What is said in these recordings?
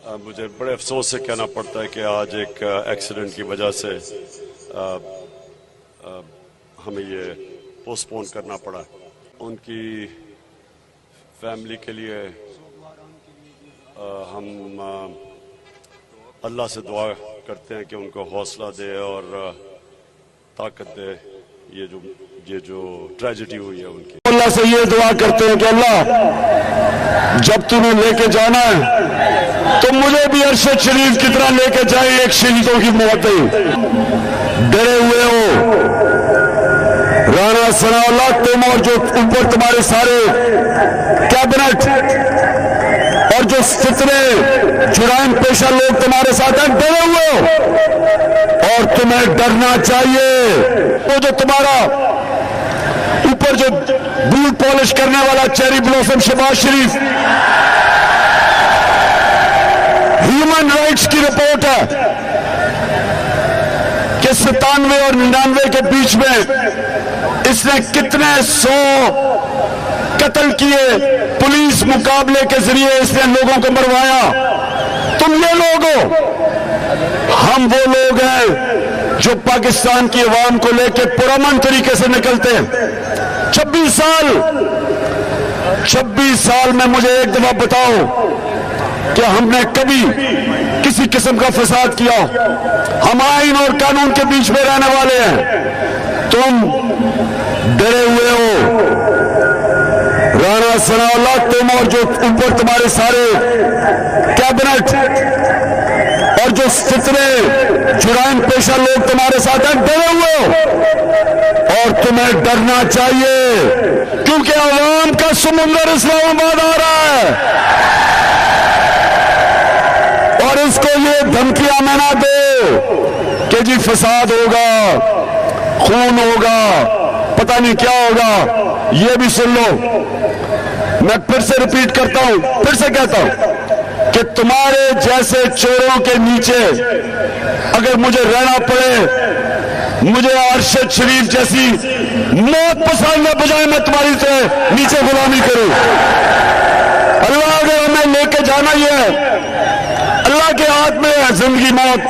مجھے بڑے افسوس سے کہنا پڑتا ہے کہ آج ایک ایکسیڈنٹ کی وجہ سے ہمیں یہ پوسٹ پون کرنا پڑا۔ ان کی فیملی کے لیے ہم اللہ سے دعا کرتے ہیں کہ ان کو حوصلہ دے اور طاقت دے۔ یہ جو ٹریجڈی ہوئی ہے ان کی، اللہ سے یہ دعا کرتے ہیں کہ اللہ جب تمہیں لے کے جانا ہے تو مجھے بھی عرش شریف کی طرح لے کے جائے ایک شہیدوں کی موت ہے۔ ڈرے ہوئے ہو رانا ثناء اللہ، تم اور جو اوپر تمہارے سارے کیبنٹ اور جو فتنے جرائم پیشہ لوگ تمہارے ساتھ ہیں، ڈرے ہوئے ہو اور تمہیں ڈرنا چاہیے۔ وہ جو تمہارا اوپر جو بوٹ پالش کرنے والا چیری بلوسم شہباز شریف، ہیومن رائٹس کی رپورٹ ہے کہ 97 اور 99 کے بیچ میں اس نے کتنے 100 قتل کیے، پولیس مقابلے کے ذریعے اس نے لوگوں کو مروایا۔ تم یہ لوگ ہو، ہم وہ لوگ ہیں جو پاکستان کی عوام کو لے کے پرامن طریقے سے نکلتے ہیں۔ 26 سال میں مجھے ایک دفعہ بتاؤ کہ ہم نے کبھی کسی قسم کا فساد کیا؟ ہم آئین اور قانون کے بیچ میں رہنے والے ہیں۔ تم ڈرے ہوئے ہو رانا ثناء اللہ، تم اور جو اوپر تمہارے سارے کیبنٹ اور جو فتنے جرائم پیشہ لوگ تمہارے ساتھ ہیں، ڈرے ہوئے ہو اور تمہیں ڈرنا چاہیے، کیونکہ عوام کا سمندر اسلام آباد آ رہا ہے اور اس کو یہ دھمکیاں میں نہ دو کہ جی فساد ہوگا، خون ہوگا، پتہ نہیں کیا ہوگا۔ یہ بھی سن لو، میں پھر سے ریپیٹ کرتا ہوں، پھر سے کہتا ہوں کہ تمہارے جیسے چوروں کے نیچے اگر مجھے رہنا پڑے، مجھے ارشد شریف جیسی موت پسند نہ بجائے میں تمہاری سے نیچے غلامی کروں۔ اللہ اگر ہمیں لے کے جانا یہ ہے، اللہ کے ہاتھ میں ہے زندگی موت۔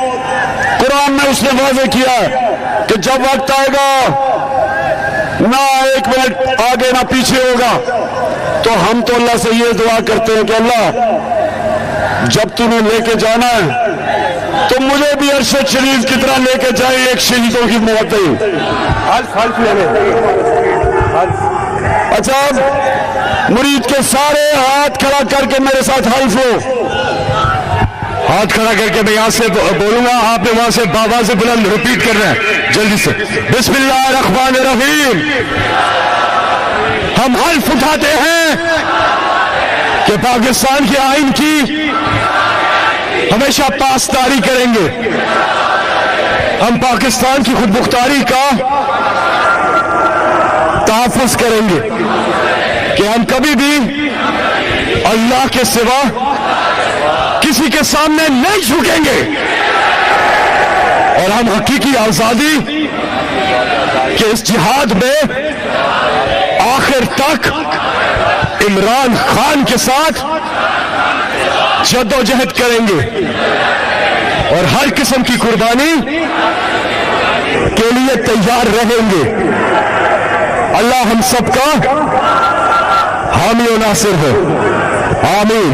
قرآن میں اس نے واضح کیا ہے کہ جب وقت آئے گا نہ ایک منٹ آگے نہ پیچھے ہوگا، تو ہم تو اللہ سے یہ دعا کرتے ہیں کہ اللہ جب تمہیں لے کے جانا ہے تو مجھے بھی ارشد شریف کی طرح لے کے جائے ایک شہیدوں کی موت ہے۔ اچھا، مرید کے سارے ہاتھ کھڑا کر کے میرے ساتھ حلف ہو۔ ہاتھ کھڑا کر کے میں یہاں سے بولوں گا، آپ نے وہاں سے بابا سے بلند ریپیٹ کر رہے ہیں جلدی سے۔ بسم اللہ الرحمن الرحیم۔ ہم حلف اٹھاتے ہیں کہ پاکستان کے آئین کی ہمیشہ پاسداری کریں گے، ہم پاکستان کی خود مختاری کا تحفظ کریں گے کہ ہم کبھی بھی اللہ کے سوا کسی کے سامنے نہیں جھکیں گے، اور ہم حقیقی آزادی کے اس جہاد میں آخر تک عمران خان کے ساتھ جد و جہد کریں گے اور ہر قسم کی قربانی کے لیے تیار رہیں گے۔ اللہ ہم سب کا حامی و ناصر ہو، آمین۔